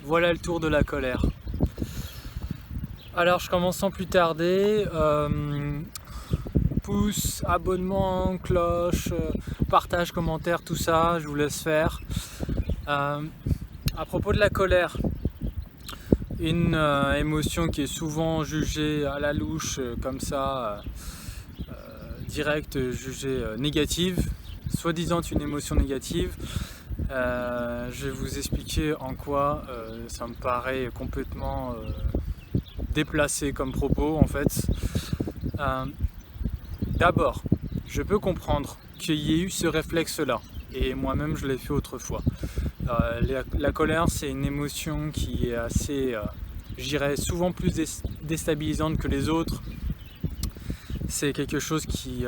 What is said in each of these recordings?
Voilà le tour de la colère. Alors je commence sans plus tarder. Pouce, abonnement, cloche, partage, commentaire, tout ça, je vous laisse faire. À propos de la colère, une émotion qui est souvent jugée à la louche, comme ça, direct, jugée négative, soi-disant une émotion négative. Je vais vous expliquer en quoi ça me paraît complètement déplacé comme propos en fait. D'abord, je peux comprendre qu'il y ait eu ce réflexe-là, et moi-même je l'ai fait autrefois. La colère, c'est une émotion qui est assez, j'irais, souvent plus déstabilisante que les autres. C'est quelque chose qui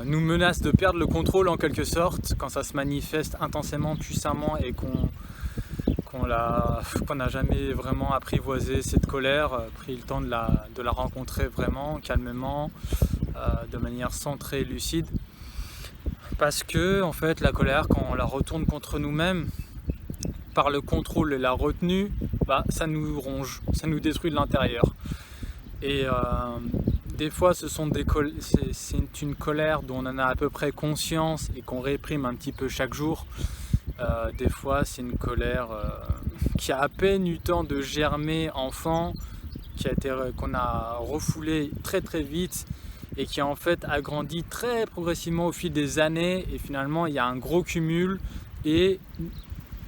nous menace de perdre le contrôle en quelque sorte quand ça se manifeste intensément, puissamment et qu'on n'a jamais vraiment apprivoisé cette colère, pris le temps de la rencontrer vraiment calmement, de manière centrée, lucide. Parce que en fait la colère, quand on la retourne contre nous-mêmes par le contrôle et la retenue, ça nous ronge, ça nous détruit de l'intérieur. Et des fois c'est une colère dont on en a à peu près conscience et qu'on réprime un petit peu chaque jour. Des fois c'est une colère qui a à peine eu le temps de germer enfant, qu'on a refoulé très très vite et qui en fait a grandi très progressivement au fil des années, et finalement il y a un gros cumul et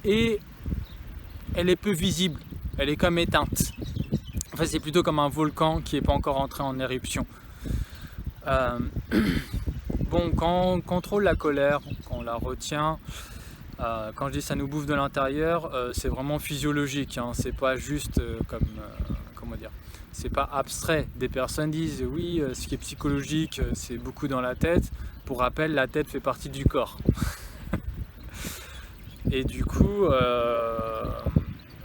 elle est peu visible, elle est comme éteinte. En fait c'est plutôt comme un volcan qui n'est pas encore entré en éruption. Bon, quand on contrôle la colère, quand on la retient, quand je dis ça nous bouffe de l'intérieur, c'est vraiment physiologique, hein. C'est pas juste comment dire, c'est pas abstrait. Des personnes disent oui, ce qui est psychologique, c'est beaucoup dans la tête. Pour rappel, la tête fait partie du corps. Et du coup,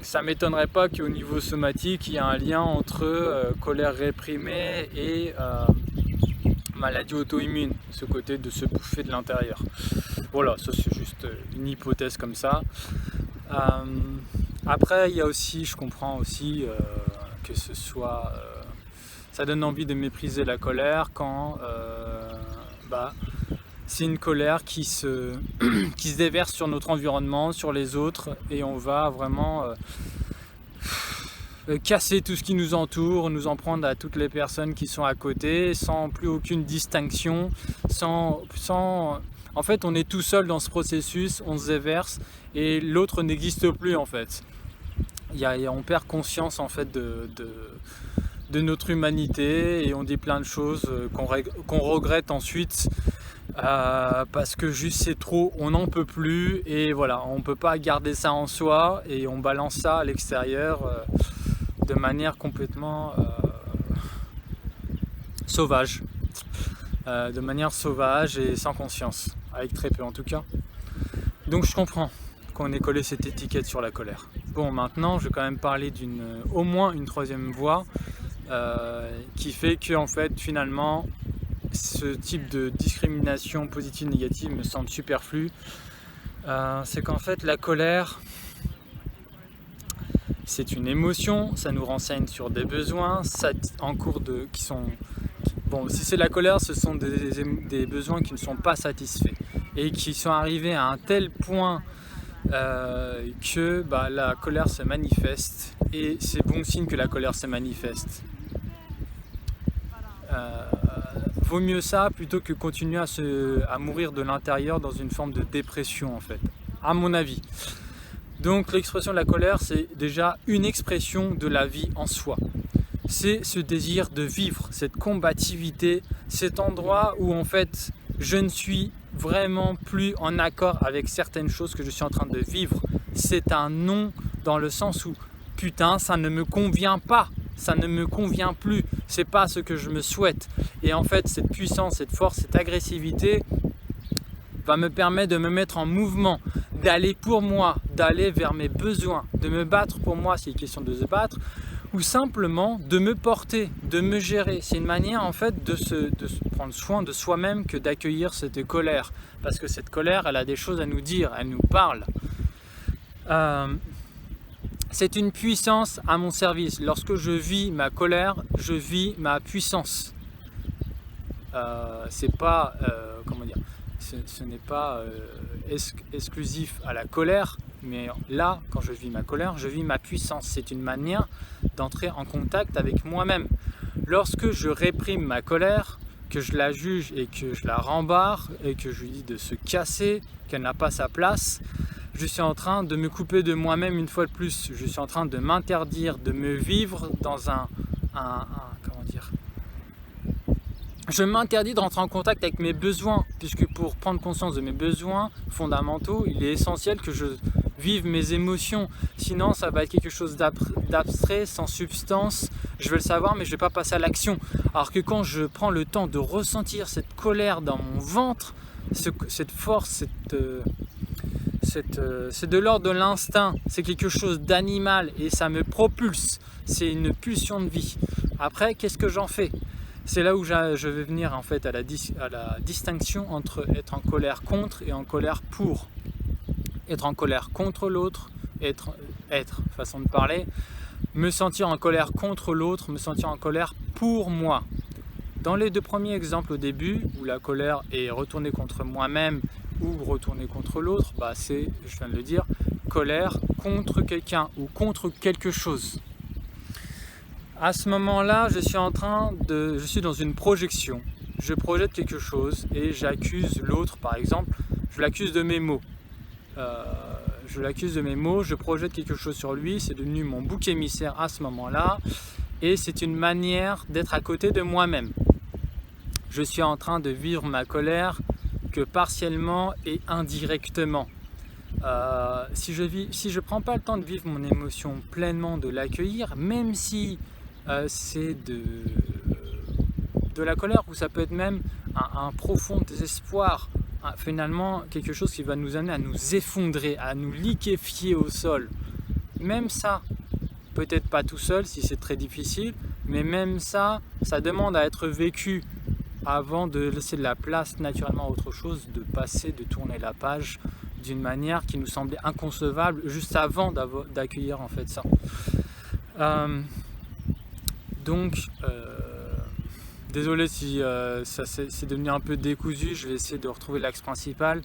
ça m'étonnerait pas qu'au niveau somatique, il y a un lien entre colère réprimée et maladie auto-immune, ce côté de se bouffer de l'intérieur. Voilà, ça c'est juste une hypothèse comme ça. Après, il y a aussi, je comprends aussi que ce soit, ça donne envie de mépriser la colère quand c'est une colère qui se déverse sur notre environnement, sur les autres, et on va vraiment casser tout ce qui nous entoure, nous en prendre à toutes les personnes qui sont à côté, sans plus aucune distinction, en fait on est tout seul dans ce processus, on se déverse et l'autre n'existe plus en fait. On perd conscience en fait de notre humanité, et on dit plein de choses qu'on regrette ensuite parce que juste c'est trop, on n'en peut plus, et voilà, on peut pas garder ça en soi et on balance ça à l'extérieur de manière complètement sauvage, de manière sauvage et sans conscience, avec très peu en tout cas. Donc je comprends qu'on ait collé cette étiquette sur la colère. Bon, maintenant je vais quand même parler au moins une troisième voie qui fait que en fait finalement ce type de discrimination positive négative me semble superflu. C'est qu'en fait la colère, c'est une émotion, ça nous renseigne sur des besoins bon, si c'est la colère, ce sont des besoins qui ne sont pas satisfaits et qui sont arrivés à un tel point que la colère se manifeste, et c'est bon signe que la colère se manifeste. Vaut mieux ça plutôt que continuer à mourir de l'intérieur dans une forme de dépression en fait, à mon avis. Donc l'expression de la colère, c'est déjà une expression de la vie en soi. C'est ce désir de vivre, cette combativité, cet endroit où en fait je ne suis vraiment plus en accord avec certaines choses que je suis en train de vivre. C'est un non dans le sens où putain, ça ne me convient pas, ça ne me convient plus, c'est pas ce que je me souhaite. Et en fait cette puissance, cette force, cette agressivité va me permettre de me mettre en mouvement, d'aller pour moi, d'aller vers mes besoins, de me battre pour moi, c'est une question de se battre, ou simplement de me porter, de me gérer. C'est une manière en fait de se prendre soin de soi-même que d'accueillir cette colère, parce que cette colère, elle a des choses à nous dire, elle nous parle. c'est une puissance à mon service. Lorsque je vis ma colère, je vis ma puissance. C'est pas, comment dire, ce n'est pas exclusif à la colère, mais là, quand je vis ma colère, je vis ma puissance. C'est une manière d'entrer en contact avec moi-même. Lorsque je réprime ma colère, que je la juge et que je la rembarre et que je lui dis de se casser, qu'elle n'a pas sa place, je suis en train de me couper de moi-même une fois de plus. Je suis en train de m'interdire de me vivre dans comment dire, je m'interdis de rentrer en contact avec mes besoins, puisque pour prendre conscience de mes besoins fondamentaux, il est essentiel que je vive mes émotions. Sinon, ça va être quelque chose d'abstrait, sans substance. Je vais le savoir, mais je ne vais pas passer à l'action. Alors que quand je prends le temps de ressentir cette colère dans mon ventre, cette force, c'est de l'ordre de l'instinct. C'est quelque chose d'animal et ça me propulse. C'est une pulsion de vie. Après, qu'est-ce que j'en fais ? C'est là où je vais venir en fait à la distinction entre être en colère contre et en colère pour. Être en colère contre l'autre, être, façon de parler, me sentir en colère contre l'autre, me sentir en colère pour moi. Dans les deux premiers exemples au début, où la colère est retournée contre moi-même ou retournée contre l'autre, c'est, je viens de le dire, colère contre quelqu'un ou contre quelque chose. À ce moment-là, je suis dans une projection. Je projette quelque chose et j'accuse l'autre, par exemple, je l'accuse de mes mots. Je projette quelque chose sur lui, c'est devenu mon bouc émissaire à ce moment-là et c'est une manière d'être à côté de moi-même. Je suis en train de vivre ma colère que partiellement et indirectement. Si je prends pas le temps de vivre mon émotion pleinement, de l'accueillir, même si c'est de la colère ou ça peut être même un profond désespoir, finalement quelque chose qui va nous amener à nous effondrer, à nous liquéfier au sol. Même ça, peut-être pas tout seul si c'est très difficile, mais même ça demande à être vécu avant de laisser de la place naturellement à autre chose, de passer, de tourner la page d'une manière qui nous semblait inconcevable juste avant d'accueillir en fait ça. Désolé si c'est devenu un peu décousu, je vais essayer de retrouver l'axe principal.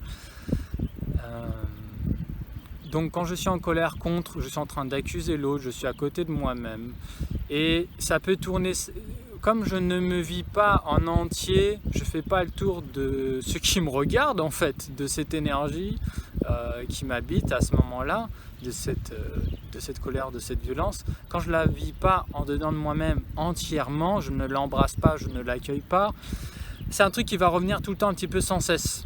Donc quand je suis en colère contre, je suis en train d'accuser l'autre, je suis à côté de moi-même. Et ça peut tourner, comme je ne me vis pas en entier, je ne fais pas le tour de ce qui me regarde en fait, de cette énergie qui m'habite à ce moment-là, de cette colère, de cette violence. Quand je ne la vis pas en dedans de moi-même entièrement, je ne l'embrasse pas, je ne l'accueille pas, c'est un truc qui va revenir tout le temps un petit peu sans cesse.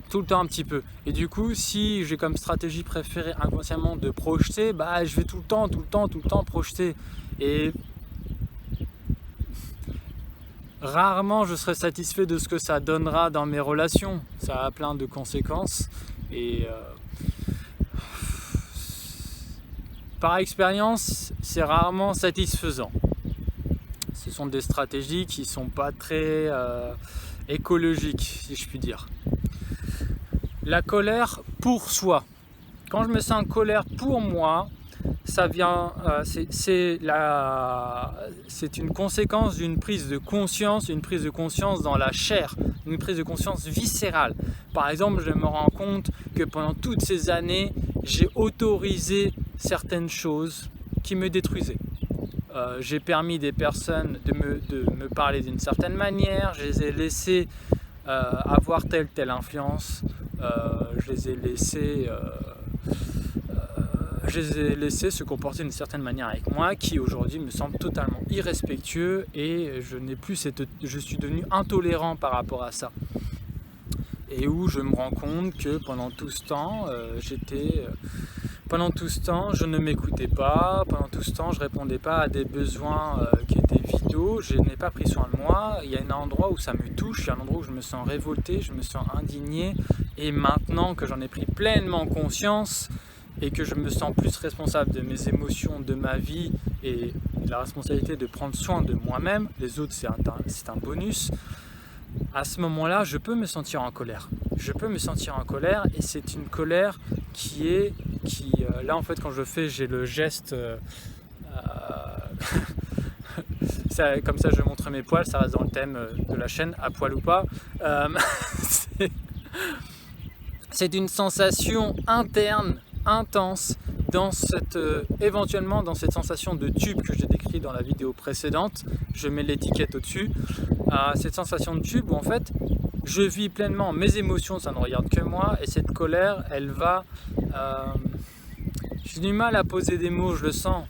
Tout le temps un petit peu. Et du coup, si j'ai comme stratégie préférée inconsciemment de projeter, je vais tout le temps projeter. Et rarement je serai satisfait de ce que ça donnera dans mes relations. Ça a plein de conséquences. Et par expérience, c'est rarement satisfaisant. Ce sont des stratégies qui ne sont pas très écologiques, si je puis dire. La colère pour soi. Quand je me sens en colère pour moi, ça vient, c'est une conséquence d'une prise de conscience dans la chair, une prise de conscience viscérale. Par exemple, je me rends compte que pendant toutes ces années, j'ai autorisé certaines choses qui me détruisaient. J'ai permis des personnes de me parler d'une certaine manière, je les ai laissés avoir telle influence, je les ai laissés se comporter d'une certaine manière avec moi, qui aujourd'hui me semble totalement irrespectueux et je suis devenu intolérant par rapport à ça. Et où je me rends compte que pendant tout ce temps, je ne m'écoutais pas, pendant tout ce temps, je ne répondais pas à des besoins qui étaient vitaux, je n'ai pas pris soin de moi. Il y a un endroit où ça me touche, il y a un endroit où je me sens révolté, je me sens indigné. Et maintenant que j'en ai pris pleinement conscience et que je me sens plus responsable de mes émotions, de ma vie et la responsabilité de prendre soin de moi-même, les autres c'est un bonus, à ce moment-là, je peux me sentir en colère. Je peux me sentir en colère et c'est une colère là en fait quand je fais, j'ai le geste, comme ça je montre mes poils, ça reste dans le thème de la chaîne, à poil ou pas. C'est une sensation interne, intense, éventuellement dans cette sensation de tube que j'ai décrit dans la vidéo précédente. Je mets l'étiquette au-dessus. Cette sensation de tube où en fait je vis pleinement mes émotions, ça ne regarde que moi, et cette colère, elle va... j'ai du mal à poser des mots, je le sens.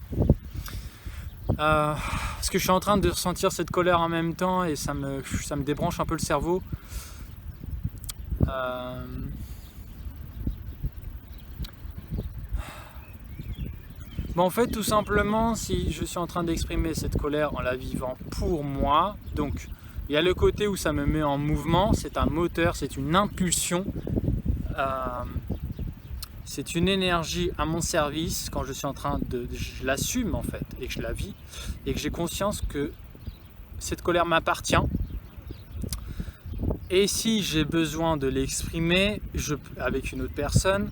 Parce que je suis en train de ressentir cette colère en même temps et ça me débranche un peu le cerveau. Bon, en fait, tout simplement, si je suis en train d'exprimer cette colère en la vivant pour moi, donc il y a le côté où ça me met en mouvement, c'est un moteur, c'est une impulsion, c'est une énergie à mon service quand je suis en train je l'assume en fait, et que je la vis, et que j'ai conscience que cette colère m'appartient. Et si j'ai besoin de l'exprimer avec une autre personne,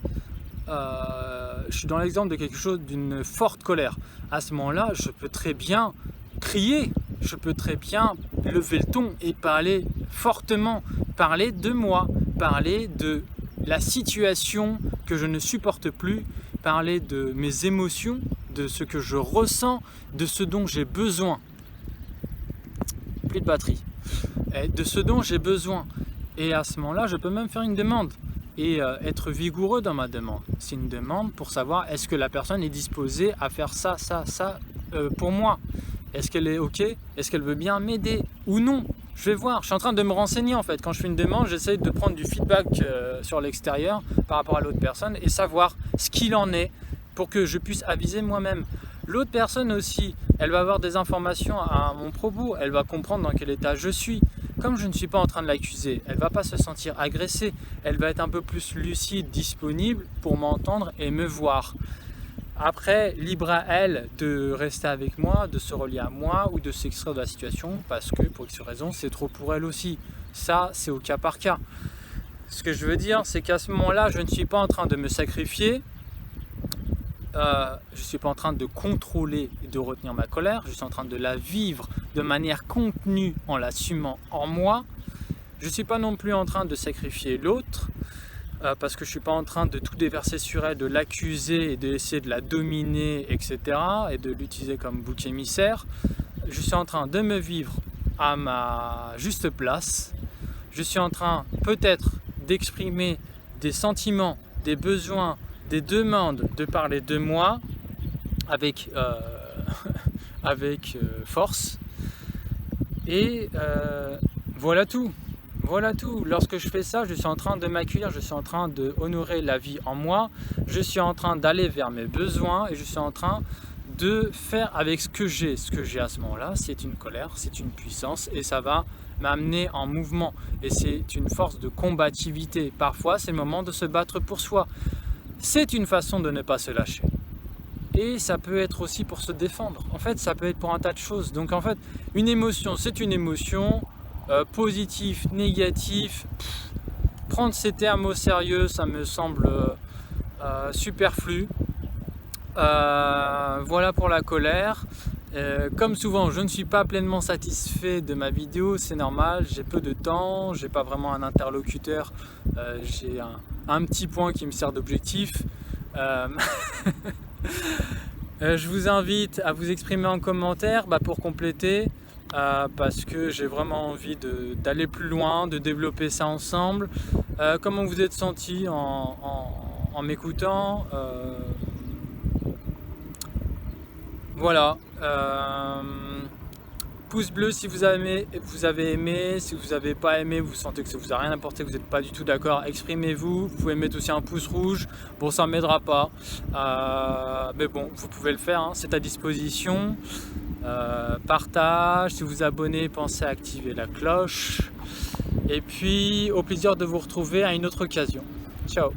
je suis dans l'exemple de quelque chose, d'une forte colère. À ce moment-là, je peux très bien crier, je peux très bien lever le ton et parler fortement, parler de moi, parler de la situation que je ne supporte plus, parler de mes émotions, de ce que je ressens, de ce dont j'ai besoin. Plus de batterie. De ce dont j'ai besoin. Et à ce moment-là, je peux même faire une demande et être vigoureux dans ma demande. C'est une demande pour savoir est-ce que la personne est disposée à faire ça pour moi. Est-ce qu'elle est OK? Est-ce qu'elle veut bien m'aider ou non? Je vais voir. Je suis en train de me renseigner en fait. Quand je fais une demande, j'essaie de prendre du feedback sur l'extérieur par rapport à l'autre personne et savoir ce qu'il en est pour que je puisse aviser moi-même. L'autre personne aussi, elle va avoir des informations à mon propos. Elle va comprendre dans quel état je suis. Comme je ne suis pas en train de l'accuser, elle ne va pas se sentir agressée. Elle va être un peu plus lucide, disponible pour m'entendre et me voir. Après, libre à elle de rester avec moi, de se relier à moi ou de s'extraire de la situation parce que pour X raison, c'est trop pour elle aussi. Ça, c'est au cas par cas. Ce que je veux dire, c'est qu'à ce moment-là, je ne suis pas en train de me sacrifier. Je ne suis pas en train de contrôler et de retenir ma colère. Je suis en train de la vivre de manière contenue en l'assumant en moi. Je ne suis pas non plus en train de sacrifier l'autre. Parce que je ne suis pas en train de tout déverser sur elle, de l'accuser et d'essayer de la dominer, etc. et de l'utiliser comme bouc émissaire. Je suis en train de me vivre à ma juste place. Je suis en train peut-être d'exprimer des sentiments, des besoins, des demandes, de parler de moi avec force. Et voilà tout. Voilà tout. Lorsque je fais ça, je suis en train de m'accueillir, je suis en train d'honorer la vie en moi, je suis en train d'aller vers mes besoins et je suis en train de faire avec ce que j'ai. Ce que j'ai à ce moment-là, c'est une colère, c'est une puissance et ça va m'amener en mouvement. Et c'est une force de combativité. Parfois, c'est le moment de se battre pour soi. C'est une façon de ne pas se lâcher. Et ça peut être aussi pour se défendre. En fait, ça peut être pour un tas de choses. Donc en fait, une émotion, c'est une émotion. Positif, négatif, prendre ces termes au sérieux, ça me semble superflu. Voilà pour la colère. Comme souvent, je ne suis pas pleinement satisfait de ma vidéo, c'est normal, j'ai peu de temps, j'ai pas vraiment un interlocuteur, j'ai un petit point qui me sert d'objectif. Je vous invite à vous exprimer en commentaire pour compléter. Parce que j'ai vraiment envie d'aller plus loin, de développer ça ensemble. Comment vous êtes senti en m'écoutant? Voilà. Pouce bleu si vous avez aimé, si vous n'avez pas aimé, vous sentez que ça vous a rien apporté, vous n'êtes pas du tout d'accord, exprimez-vous. Vous pouvez mettre aussi un pouce rouge, bon ça ne m'aidera pas, mais bon vous pouvez le faire, hein, c'est à disposition. Partage, si vous abonnez, pensez à activer la cloche et puis au plaisir de vous retrouver à une autre occasion. Ciao.